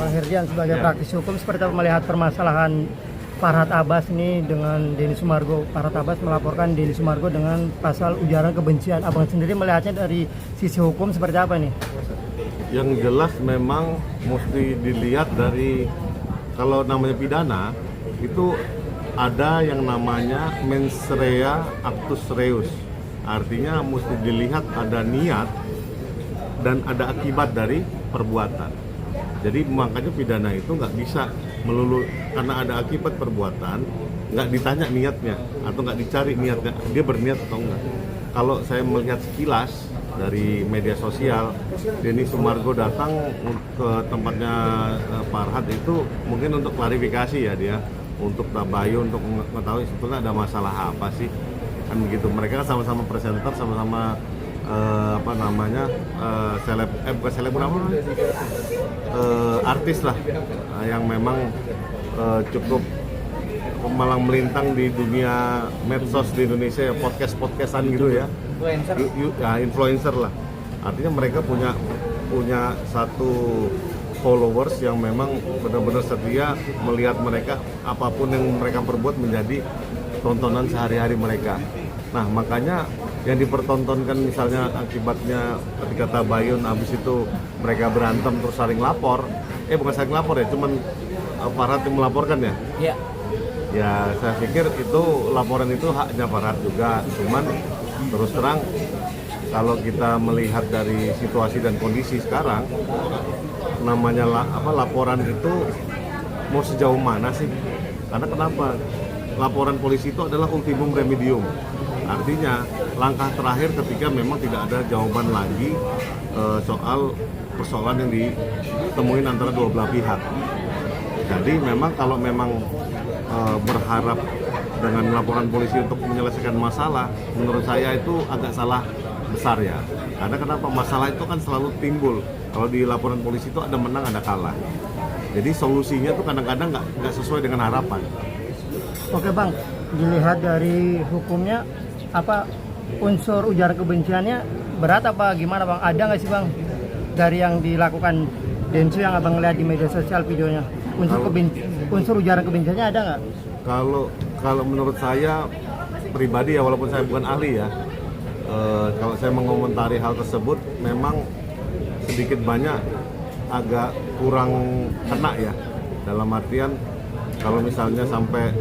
Bang Herdian, sebagai Ya. praktisi hukum, seperti apa melihat permasalahan Farhad Abbas ini dengan Denny Sumargo? Farhad Abbas melaporkan Denny Sumargo dengan pasal ujaran kebencian. Abang sendiri melihatnya dari sisi hukum seperti apa nih? Yang jelas memang mesti dilihat dari, kalau namanya pidana itu ada yang namanya mens rea actus reus. Artinya mesti dilihat ada niat dan ada akibat dari perbuatan. Jadi makanya pidana itu nggak bisa melulu karena ada akibat perbuatan, nggak ditanya niatnya atau nggak dicari niatnya, dia berniat atau enggak. Kalau saya melihat sekilas dari media sosial, Denny Sumargo datang ke tempatnya Farhad itu mungkin untuk klarifikasi ya, dia untuk tabayun, untuk mengetahui sebetulnya ada masalah apa sih, kan begitu. Mereka kan sama-sama presenter, sama-sama bukan selebgram, artis lah, yang memang cukup malang melintang di dunia medsos di Indonesia ya, podcastan gitu ya, influencer lah. Artinya mereka punya satu followers yang memang benar-benar setia melihat mereka, apapun yang mereka perbuat menjadi tontonan sehari-hari mereka. Nah makanya yang dipertontonkan misalnya akibatnya ketika tabayun, habis itu mereka berantem terus saling lapor, bukan saling lapor ya, cuman Farhad yang melaporkan ya. Iya. Ya saya pikir itu laporan itu haknya Farhad juga, cuman terus terang kalau kita melihat dari situasi dan kondisi sekarang, namanya laporan itu mau sejauh mana sih? Karena kenapa? Laporan polisi itu adalah ultimum remedium. Artinya langkah terakhir ketika memang tidak ada jawaban lagi soal persoalan yang ditemuin antara dua belah pihak. Jadi memang kalau memang berharap dengan laporan polisi untuk menyelesaikan masalah, menurut saya itu agak salah besar ya. Karena kenapa? Masalah itu kan selalu timbul. Kalau di laporan polisi itu ada menang, ada kalah. Jadi solusinya tuh kadang-kadang nggak sesuai dengan harapan. Oke Bang, dilihat dari hukumnya, apa unsur ujaran kebenciannya berat apa gimana Bang? Ada nggak sih Bang dari yang dilakukan Densu yang Abang lihat di media sosial videonya? Unsur ujaran kebenciannya ada nggak? Kalau menurut saya pribadi ya, walaupun saya bukan ahli ya, kalau saya mengomentari hal tersebut memang sedikit banyak agak kurang kena ya, dalam artian kalau misalnya sampai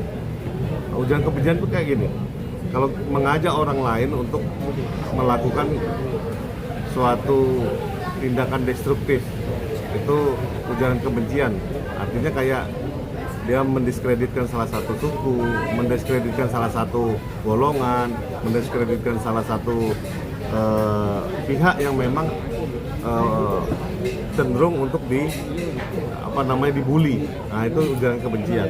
ujaran kebencian itu kayak gini, kalau mengajak orang lain untuk melakukan suatu tindakan destruktif itu ujaran kebencian. Artinya kayak dia mendiskreditkan salah satu suku, mendiskreditkan salah satu golongan, mendiskreditkan salah satu pihak yang memang cenderung untuk dibully. Nah itu ujaran kebencian.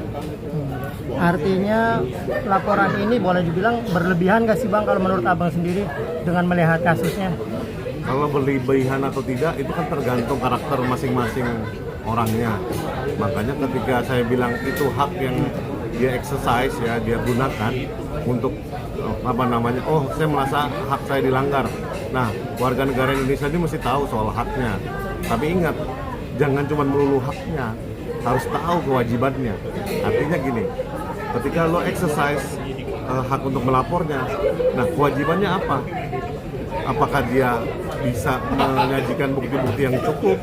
Artinya laporan ini boleh dibilang berlebihan nggak sih Bang kalau menurut Abang sendiri dengan melihat kasusnya? Kalau berlebihan atau tidak itu kan tergantung karakter masing-masing orangnya. Makanya ketika saya bilang itu hak yang dia exercise ya, dia gunakan untuk saya merasa hak saya dilanggar. Nah, warga negara Indonesia ini mesti tahu soal haknya. Tapi ingat, jangan cuma melulu haknya, harus tahu kewajibannya. Artinya gini, ketika lo exercise hak untuk melapornya, nah kewajibannya apa? Apakah dia bisa menyajikan bukti-bukti yang cukup?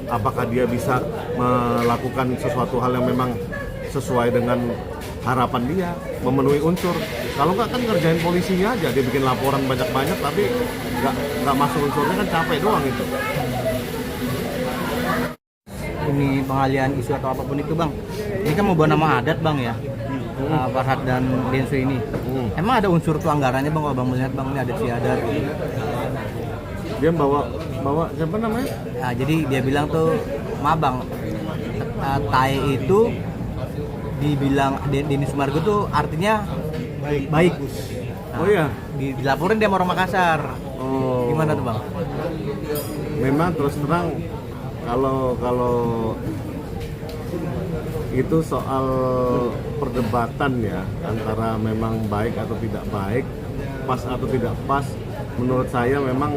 Apakah dia bisa melakukan sesuatu hal yang memang sesuai dengan harapan dia, memenuhi unsur? Kalau nggak kan ngerjain polisinya aja, dia bikin laporan banyak-banyak tapi nggak masuk unsurnya, kan capek doang itu. Ini pengalihan isu atau apapun itu Bang, ini kan mau bawa nama adat Bang ya, Farhad dan Densu ini. Emang ada unsur pelanggarannya Bang? Abang melihat Bang ini adat istiadat. Dia bawa siapa namanya? Nah, jadi dia bilang tuh, maaf Bang, tae itu dibilang Denny Sumargo tuh artinya baik. Nah, Oh iya. Dilaporin dia sama orang Makassar. Oh. Gimana tuh Bang? Memang terus terang kalau itu soal perdebatan ya, antara memang baik atau tidak baik, pas atau tidak pas, menurut saya memang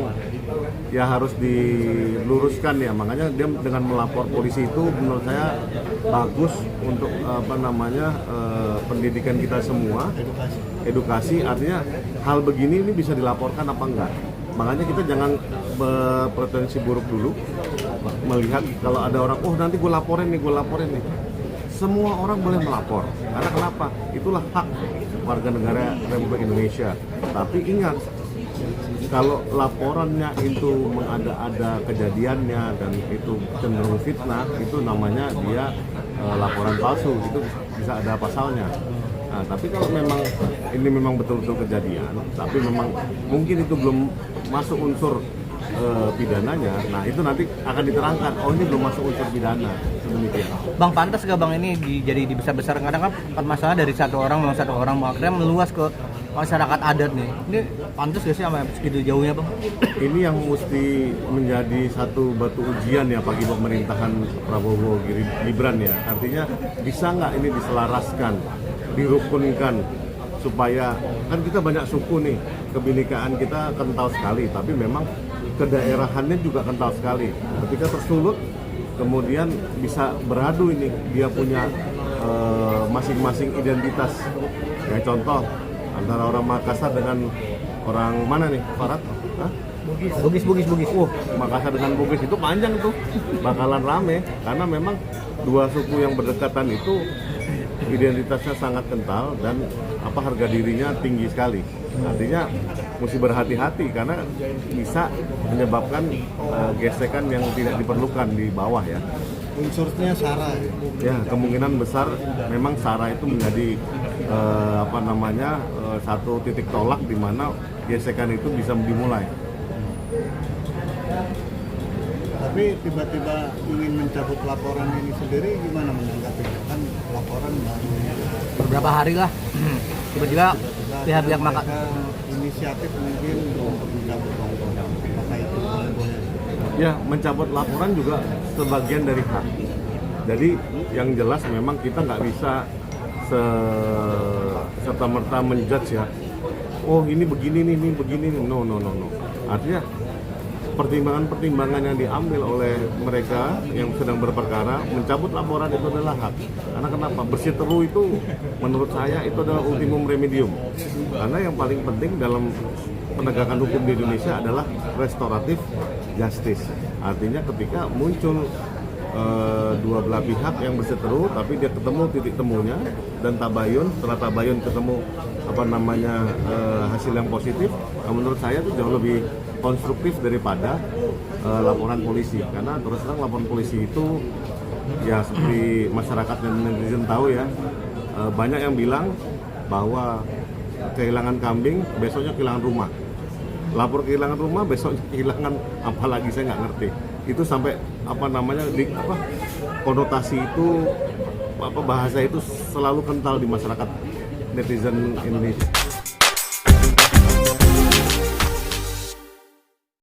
ya harus diluruskan ya. Makanya dia dengan melapor polisi itu menurut saya bagus untuk pendidikan kita semua, edukasi. Artinya hal begini ini bisa dilaporkan apa enggak. Makanya kita jangan berpretensi buruk dulu, melihat kalau ada orang, oh nanti gue laporin nih. Semua orang boleh melapor, karena kenapa? Itulah hak warga negara Republik Indonesia. Tapi ingat, kalau laporannya itu mengada-ada kejadiannya dan itu cenderung fitnah, itu namanya dia laporan palsu, itu bisa ada pasalnya. Nah, tapi kalau memang ini memang betul-betul kejadian, tapi memang mungkin itu belum masuk unsur pidananya, nah itu nanti akan diterangkan, oh ini belum masuk unsur pidana, sedemikian. Bang, pantas gak bang ini jadi dibesar-besar? Kadang kan masalah dari satu orang akhirnya meluas ke masyarakat adat nih. Ini pantas gak sih sampai segitu jauhnya bang? Ini yang mesti menjadi satu batu ujian ya bagi pemerintahan Prabowo Gibran ya. Artinya bisa nggak ini diselaraskan, dirukunkan, supaya kan kita banyak suku nih, kebinekaan kita kental sekali, tapi memang kedaerahannya juga kental sekali. Ketika tersulut, kemudian bisa beradu ini, dia punya masing-masing identitas. Ya contoh, antara orang Makassar dengan orang mana nih, Farad? Hah? Bugis. Makassar dengan Bugis itu panjang tuh, bakalan rame, karena memang dua suku yang berdekatan itu identitasnya sangat kental dan harga dirinya tinggi sekali. Artinya mesti berhati-hati karena bisa menyebabkan gesekan yang tidak diperlukan di bawah ya. Unsurnya SARA Ya, kemungkinan besar memang SARA itu menjadi satu titik tolak di mana gesekan itu bisa dimulai. Tapi tiba-tiba ingin mencabut laporan ini sendiri, gimana menanggapinya? Kan laporan baru Beberapa hari lah tiba-tiba pihak-pihak mereka inisiatif mungkin untuk mencabut laporan. Apakah itu boleh? Ya, mencabut laporan juga sebagian dari hak. Jadi yang jelas memang kita nggak bisa serta-merta menjudge ya. Oh ini begini nih, ini begini nih. No. Artinya pertimbangan-pertimbangan yang diambil oleh mereka yang sedang berperkara, mencabut laporan itu adalah hak. Karena kenapa? Bersiteru itu menurut saya itu adalah ultimum remedium. Karena yang paling penting dalam penegakan hukum di Indonesia adalah restoratif justice. Artinya ketika muncul dua belah pihak yang berseteru, tapi dia ketemu titik temunya dan tabayun, setelah tabayun ketemu hasil yang positif, menurut saya itu jauh lebih konstruktif daripada laporan polisi. Karena terus terang laporan polisi itu ya seperti masyarakat dan netizen tahu ya, banyak yang bilang bahwa kehilangan kambing besoknya kehilangan rumah, lapor kehilangan rumah besoknya kehilangan apalagi saya nggak ngerti itu sampai konotasi itu bahasa itu selalu kental di masyarakat netizen Indonesia.